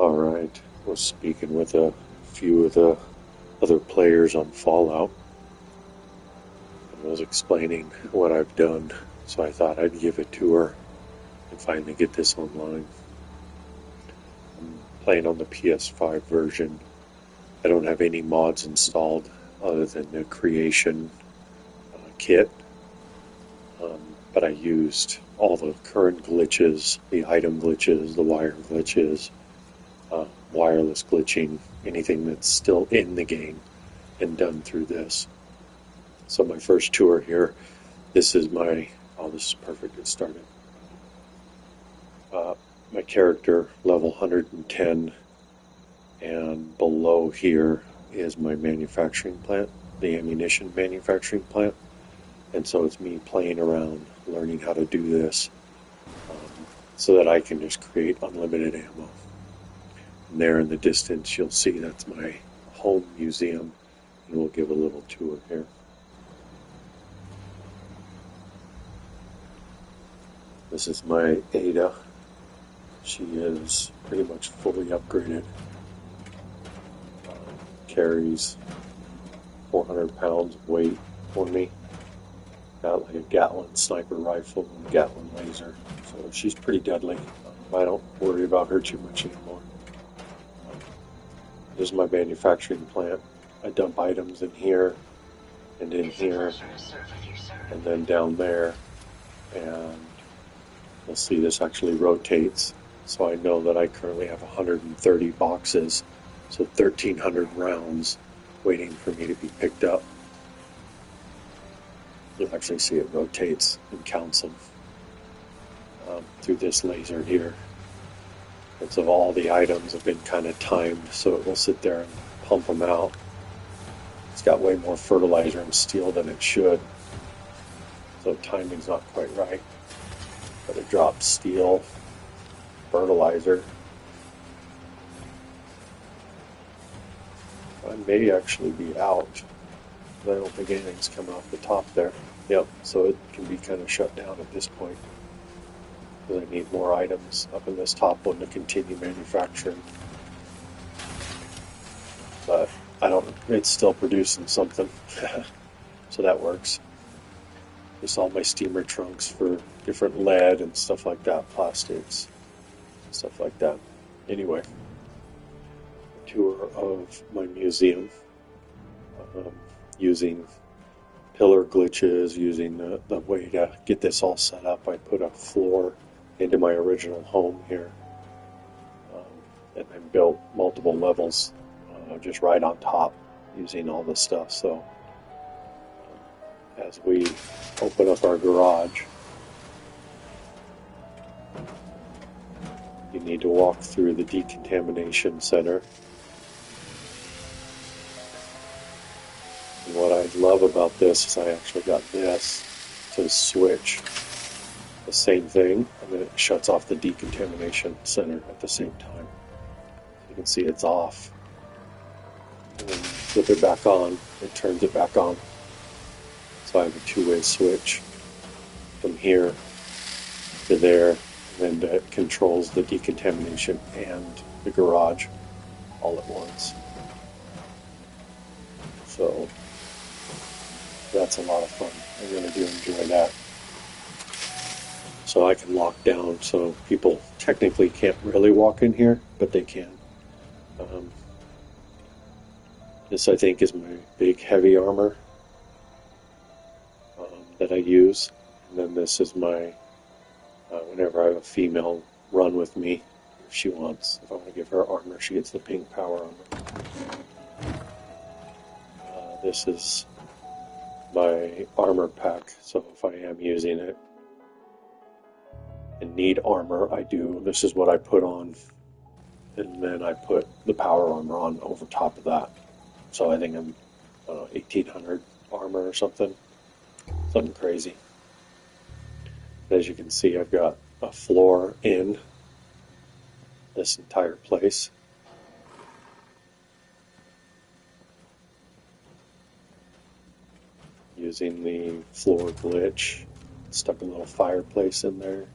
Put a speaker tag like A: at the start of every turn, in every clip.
A: Alright, was speaking with a few of the other players on Fallout and was explaining what I've done, so I thought I'd give a tour and finally get this online. I'm playing on the PS5 version. I don't have any mods installed other than the creation kit, but I used all the current glitches, the item glitches, the wire glitches, wireless glitching, anything that's still in the game, and done through this. So my first tour here, this is this is perfect, it started. My character, level 110, and below here is my manufacturing plant, the ammunition manufacturing plant. And so it's me playing around, learning how to do this, so that I can just create unlimited ammo. And there in the distance, you'll see that's my home museum, and we'll give a little tour here. This is my Ada. She is pretty much fully upgraded. Carries 400 pounds of weight for me. Got like a Gatlin sniper rifle and Gatlin laser, so she's pretty deadly. I don't worry about her too much anymore. This is my manufacturing plant. I dump items in here, and in here, and then down there, and you'll see this actually rotates, so I know that I currently have 130 boxes, so 1,300 rounds waiting for me to be picked up. You'll actually see it rotates and counts them through this laser here. And so all the items have been kind of timed, so it will sit there and pump them out. It's got way more fertilizer and steel than it should, so timing's not quite right. But it drops steel, fertilizer. I may actually be out. I don't think anything's coming off the top there. Yep, so it can be kind of shut down at this point, because I need more items up in this top one to continue manufacturing. But it's still producing something, so that works. Just all my steamer trunks for different lead and stuff like that, plastics, stuff like that. Anyway, a tour of my museum, using pillar glitches, using the way to get this all set up. I put a floor into my original home here, and then built multiple levels just right on top using all this stuff. So as we open up our garage, you need to walk through the decontamination center. And what I love about this is I actually got this to switch the same thing, and then it shuts off the decontamination center at the same time. You can see it's off. And then flip it back on, it turns it back on. So I have a two-way switch from here to there, and it controls the decontamination and the garage all at once. So that's a lot of fun. I really do enjoy that. So I can lock down, so people technically can't really walk in here, but they can. This, I think, is my big heavy armor that I use. And then this is my, whenever I have a female run with me, if she wants, if I want to give her armor, she gets the pink power armor. This is my armor pack, so if I am using it and need armor, I do. This is what I put on, and then I put the power armor on over top of that. So I think I'm 1,800 armor or something crazy. As you can see, I've got a floor in this entire place. Using the floor glitch, stuck a little fireplace in there.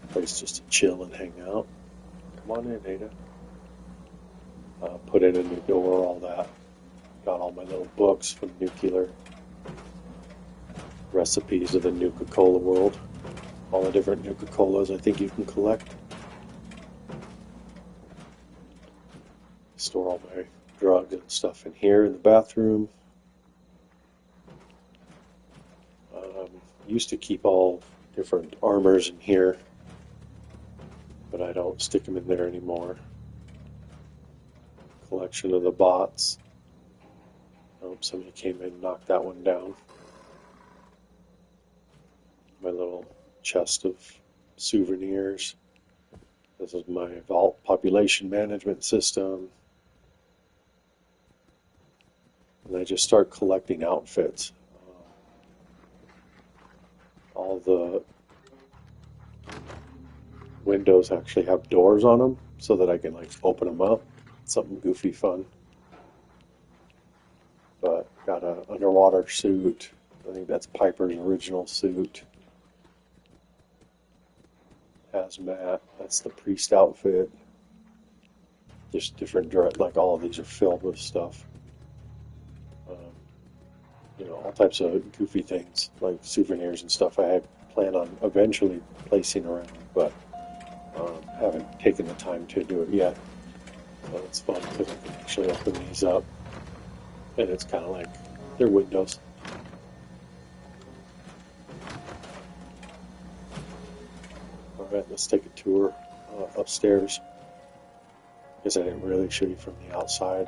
A: Place just to chill and hang out. Come on in, Ada. Put in a new door, all that. Got all my little books from nuclear recipes of the Nuka-Cola world. All the different Nuka-Colas I think you can collect. Store all my drugs and stuff in here in the bathroom. Used to keep all different armors in here, but I don't stick them in there anymore. Collection of the bots. Oh, somebody came in and knocked that one down. My little chest of souvenirs. This is my vault population management system. And I just start collecting outfits. All the windows actually have doors on them so that I can like open them up. Something goofy fun. But got an underwater suit. I think that's Piper's original suit. Hazmat. That's the priest outfit. Just different, like all of these are filled with stuff. All types of goofy things like souvenirs and stuff. I had planned on eventually placing around, but haven't taken the time to do it yet. So it's fun because I can actually open these up, and it's kind of like they're windows. All right, let's take a tour upstairs. Because I didn't really show you from the outside.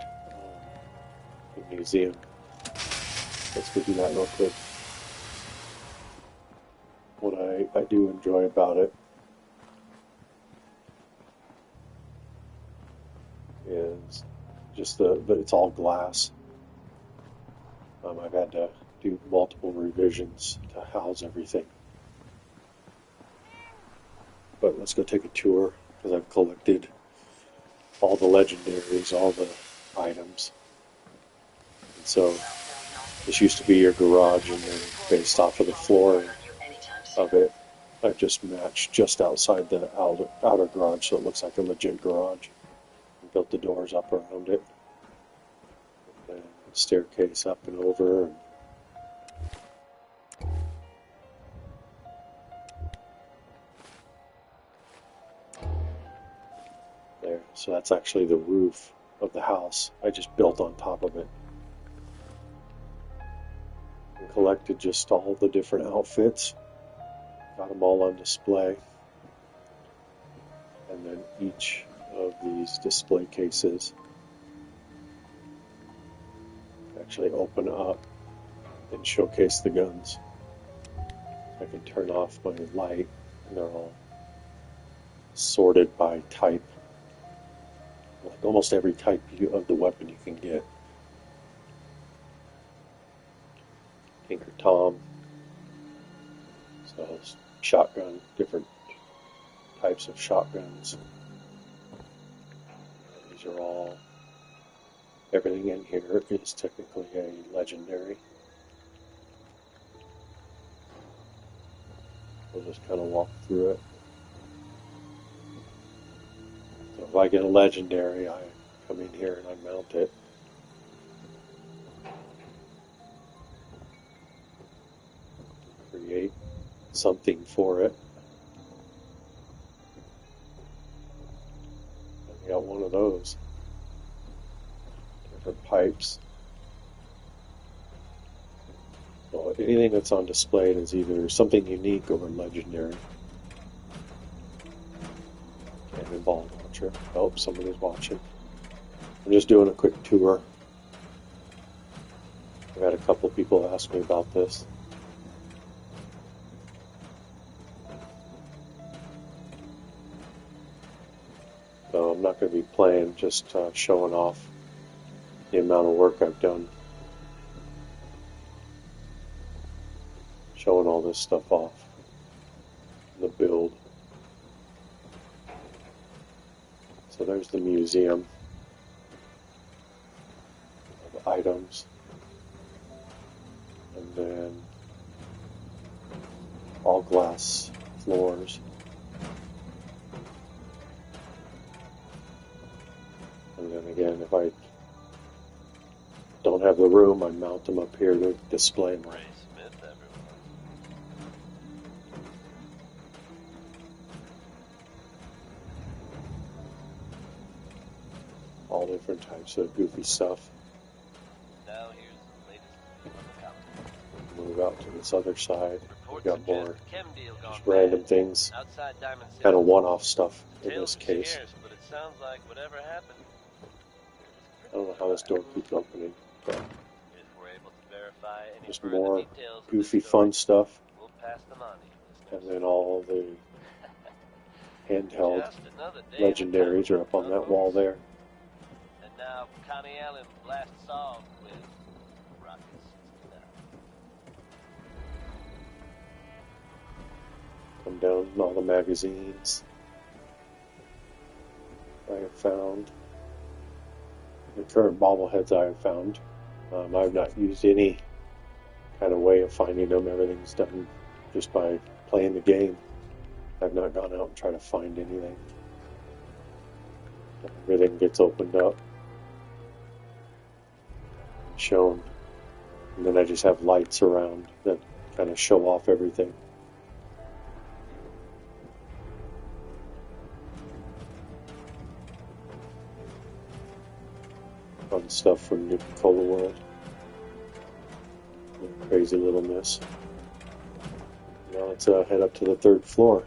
A: The museum. Let's go do that real quick. What I do enjoy about it is just it's all glass. I've had to do multiple revisions to house everything. But let's go take a tour because I've collected all the legendaries, all the items. And so this used to be your garage, and then based off of the flooring of it, I've just matched just outside the outer garage so it looks like a legit garage. And built the doors up around it. And the staircase up and over. And there. So that's actually the roof of the house. I just built on top of it. And collected just all the different outfits. Got them all on display. And then each of these display cases actually open up and showcase the guns. I can turn off my light, and they're all sorted by type. Like almost every type of the weapon you can get. Tinker Tom. So shotgun, different types of shotguns. These are all, everything in here is technically a legendary. We'll just kind of walk through it. So if I get a legendary, I come in here and I mount it. Create something for it. I got one of those. Different pipes. So anything that's on display is either something unique or legendary. Cannonball launcher. Oh, somebody's watching. I'm just doing a quick tour. I've had a couple people ask me about this. So I'm not going to be playing, just showing off the amount of work I've done. Showing all this stuff off. The build. So there's the museum of items. And then all glass floors. if I don't have the room, I mount them up here to display them.
B: Ray Smith, everyone.
A: All different types of goofy stuff.
B: Now here's the latest news on the countdown.
A: Move out to this other side. We got more
B: Chem deal gone
A: just random
B: bad.
A: things,
B: Outside Diamond City.
A: kind of one-off stuff in
B: Tales
A: this
B: are
A: case.
B: scarce, but it sounds like whatever happened.
A: I don't know how this door keeps opening, but
B: If we're able to verify any
A: just
B: further
A: more
B: details of
A: goofy
B: this story,
A: fun stuff,
B: we'll pass them on to you,
A: and
B: listeners.
A: then all the handheld
B: Just another day in the
A: legendaries are up on that wall there.
B: And now Connie Allen blasts off with Rocket 69.
A: Come down all the magazines I have found. The current bobbleheads I have found. I've not used any kind of way of finding them. Everything's done just by playing the game. I've not gone out and tried to find anything. Everything gets opened up, shown, and then I just have lights around that kind of show off everything. Fun stuff from New Cola World. Crazy little miss. Now let's head up to the 3rd floor.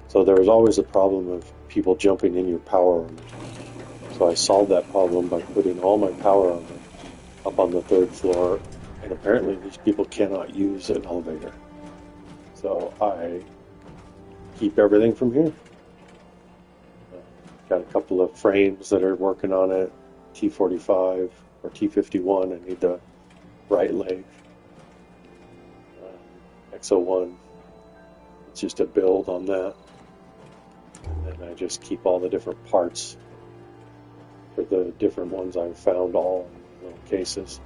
A: So there was always a problem of people jumping in your power armor. So I solved that problem by putting all my power armor up on the 3rd floor, and apparently these people cannot use an elevator. So I keep everything from here. Got a couple of frames that are working on it. T45 or T51. I need the right leg. XO1. It's just a build on that. And then I just keep all the different parts for the different ones I've found, all in little cases.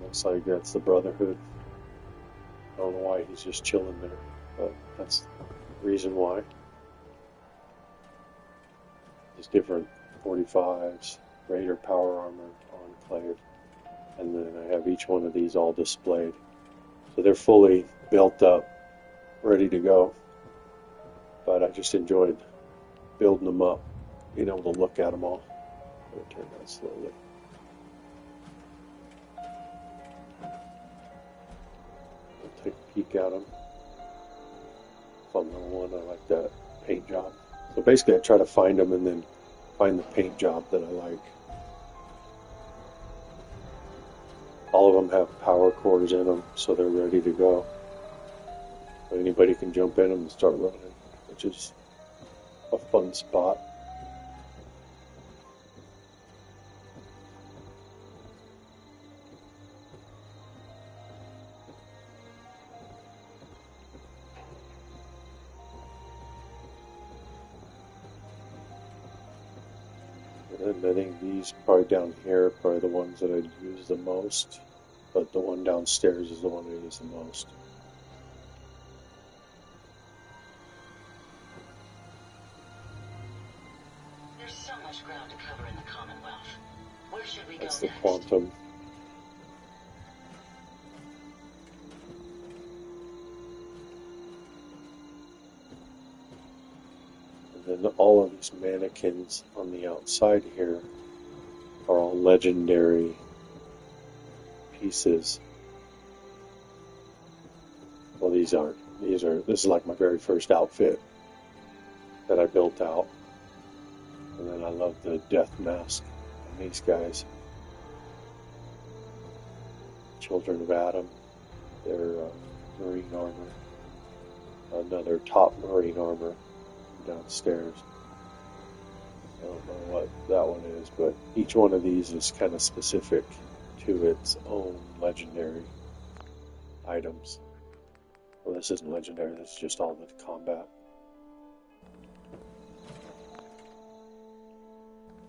A: Looks like that's the Brotherhood. I don't know why he's just chilling there, but that's the reason why. Just different 45s, Raider power armor, Enclave, and then I have each one of these all displayed. So they're fully built up, ready to go. But I just enjoyed building them up, being able to look at them all. I'm going to turn that slowly. I'll take a peek at them. Fun little one, I like that paint job. So basically I try to find them and then find the paint job that I like. All of them have power cores in them, so they're ready to go. So anybody can jump in them and start running, which is a fun spot. And I think these probably down here are probably the ones that I'd use the most, but the one downstairs is the one I use the most.
C: There's so much ground to cover in the Commonwealth. Where should we go
A: That's
C: next?
A: the Quantum. And then all of these mannequins on the outside here are all legendary pieces. Well, these aren't. This is like my very first outfit that I built out. And then I love the death mask on these guys. Children of Adam. Their marine armor. Another top marine armor downstairs. I don't know what that one is, but each one of these is kind of specific to its own legendary items. Well, this isn't legendary, this is just all the combat.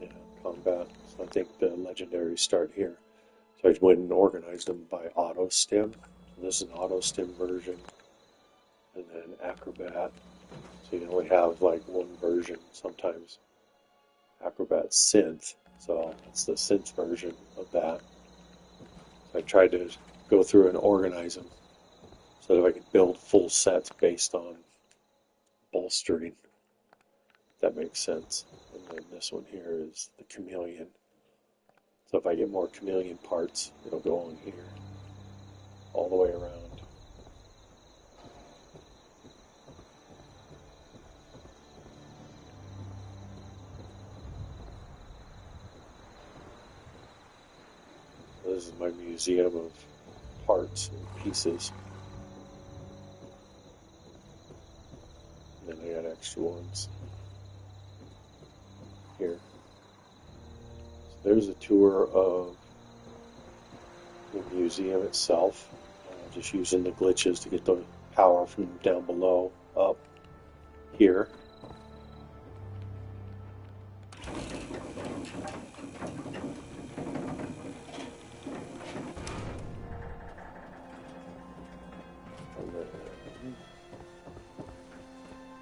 A: Yeah, combat. So I think the legendaries start here. So I went and organized them by auto stim. So this is an auto stim version. And then acrobat. So you only have like one version sometimes. Acrobat synth, so it's the synth version of that. So I tried to go through and organize them so that I could build full sets based on bolstering, if that makes sense. And then this one here is the chameleon. So if I get more chameleon parts, it'll go on here, all the way around. This is my museum of parts and pieces. And then I got extra ones here. So there's a tour of the museum itself. Just using the glitches to get the power from down below up here.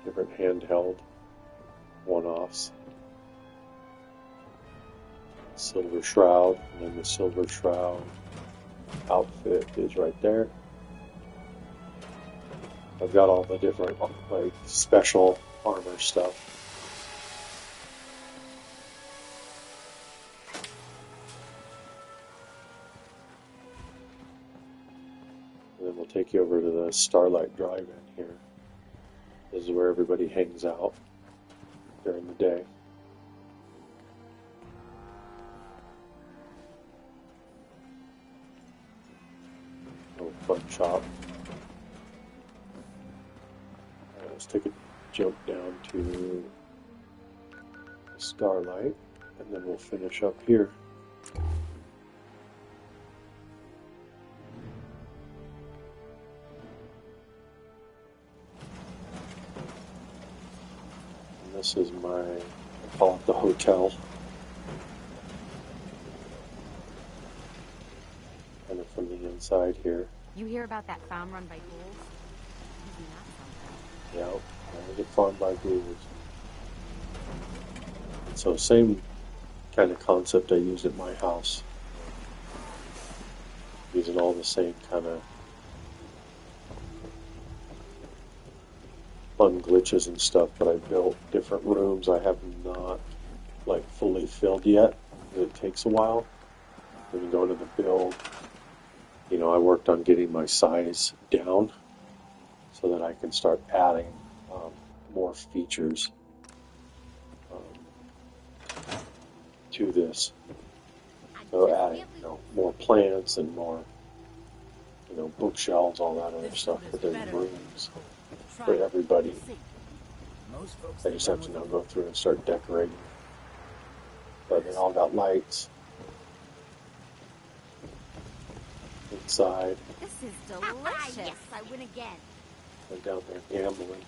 A: Different handheld one-offs. Silver Shroud, and then the Silver Shroud outfit is right there. I've got all the different like special armor stuff. And then we'll take you over to the Starlight Drive-In here. This is where everybody hangs out during the day. Little fun shop. Let's take a jump down to the Starlight, and then we'll finish up here. And this is my, I call it the hotel. Kind of from the inside here.
D: You hear about that farm run by ghouls? Isn't that something?
A: Yeah, that was a farm by ghouls. So same kind of concept I used at my house. Using all the same kind of fun glitches and stuff, but I built different rooms I have not like fully filled yet. It takes a while. When you go into the build, you know, I worked on getting my size down so that I can start adding more features to this. So adding, you know, more plants and more, you know, bookshelves, all that other stuff. But there's rooms for everybody. I just have to now go through and start decorating. But they all got lights inside.
D: This is delicious. Yes, I win again.
A: And down there gambling.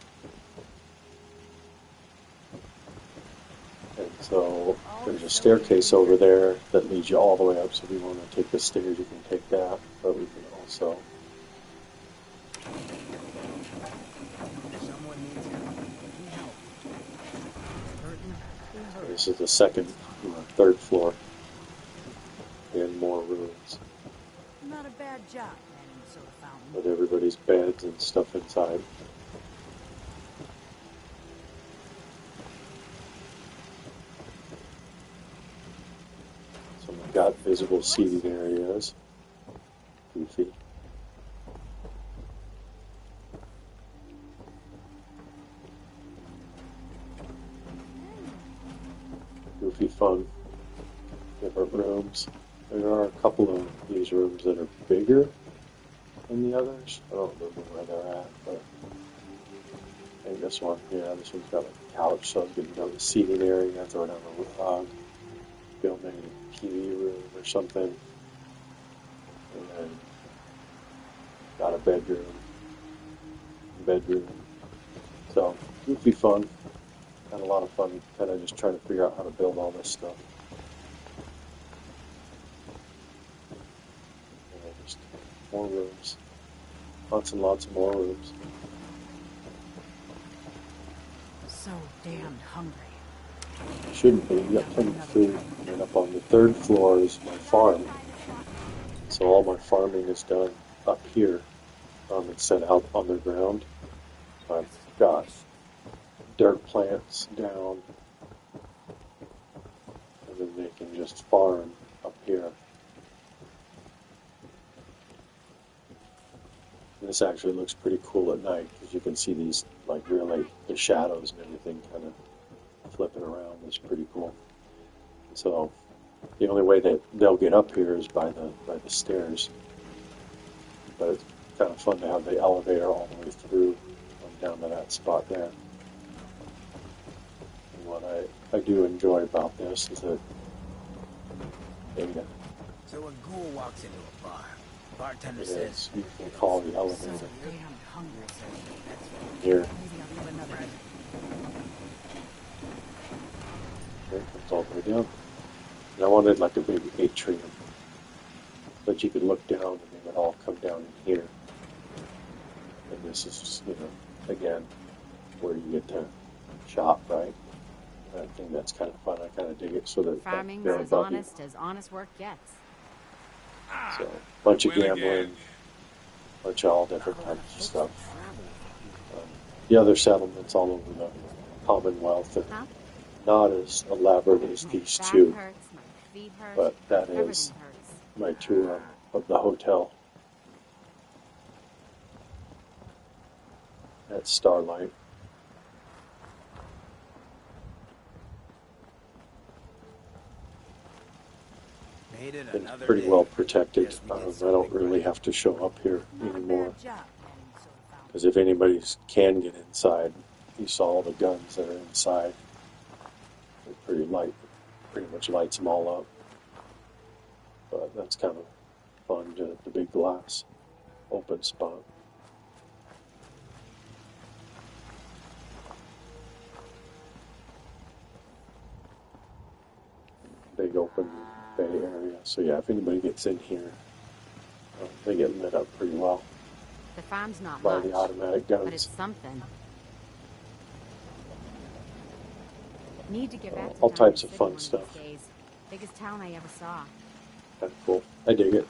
A: And so there's a staircase over there that leads you all the way up. So if you want to take the stairs, you can take that. But we can also. This is the second, third floor. And more rooms.
D: Not a bad job, manning the soda fountain.
A: With everybody's beds and stuff inside. So we've got visible seating areas. Goofy. Goofy fun. Different rooms. There are a couple of these rooms that are bigger than the others. I don't remember where they're at, but I think this one, yeah, this one's got like a couch, so I was getting down the seating area, throw down a rug, build maybe a TV room or something, and then got a bedroom. So, goofy fun. Had a lot of fun, kind of just trying to figure out how to build all this stuff. Just more rooms. Lots and lots of more rooms.
D: So damned hungry.
A: Shouldn't be. You got plenty of food. And then up on the third floor is my farm. So all my farming is done up here instead out on the ground. I've got dirt plants down, and then they can just farm up here. And this actually looks pretty cool at night because you can see these, like, really the shadows and everything kind of flipping around. Is pretty cool. So the only way that they'll get up here is by the stairs. But it's kind of fun to have the elevator all the way through down to that spot there. And what I do enjoy about this is that
E: So a ghoul walks into a bar. Bartender
A: it
E: says,
A: is, you can call the elevator
E: "So damn hungry, sir." That's right.
A: here.
E: Maybe I'll have another.
A: It comes all the way down. And I wanted like a big atrium that you could look down and they would all come down in here. And this is just, again, where you get to shop, right? I think that's kind of fun. I kind of dig it so that
D: Farming's
A: they're
D: as
A: above you.
D: honest as honest work gets.
A: So, bunch of gambling, bunch of all different types of stuff. The other settlements all over the Commonwealth are
D: Huh?
A: not as elaborate as
D: My
A: these
D: back
A: two,
D: hurts, my feet hurt,
A: but that
D: everything
A: is
D: hurts.
A: my tour of the hotel at Starlight.
E: Made it
A: It's
E: another
A: pretty
E: day.
A: well protected.
E: Guess we
A: I
E: did
A: don't
E: something
A: really
E: right.
A: have to show up here
D: Not a
A: anymore.
D: bad job getting so found.
A: Because if anybody can get inside, you saw all the guns that are inside. They're pretty light, pretty much lights them all up. But that's kind of fun, the big glass open spot. Big open bay area. So yeah, if anybody gets in here, they get lit up pretty well
D: The farm's not
A: by
D: much,
A: the automatic
D: but it's
A: guns.
D: something. Need to get back to
A: All
D: Diamond
A: types of
D: City
A: fun
D: one of
A: stuff.
D: these days. Biggest town I ever saw.
A: Kind of cool. I dig it.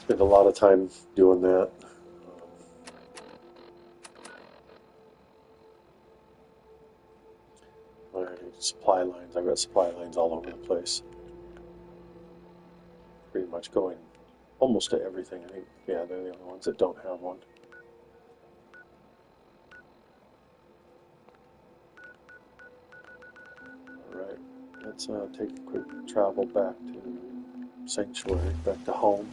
A: Spend a lot of time doing that. My supply lines, I've got supply lines all over the place. Pretty much going almost to everything. I think, yeah, they're the only ones that don't have one. Alright, let's take a quick travel back to Sanctuary, back to home.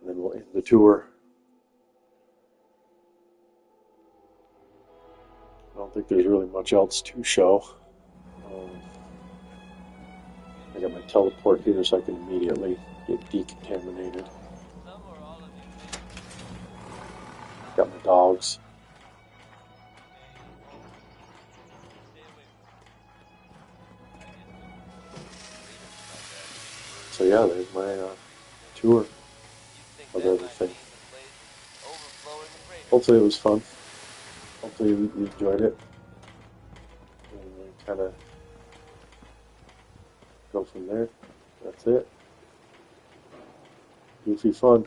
A: And then we'll end the tour. I don't think there's really much else to show. I got my teleport here so I can immediately get decontaminated.
B: Some or all of you think
A: Got my dogs. So yeah, there's my tour of everything. Hopefully it was fun. Hopefully you enjoyed it. And we kind of go from there. That's it. Goofy fun.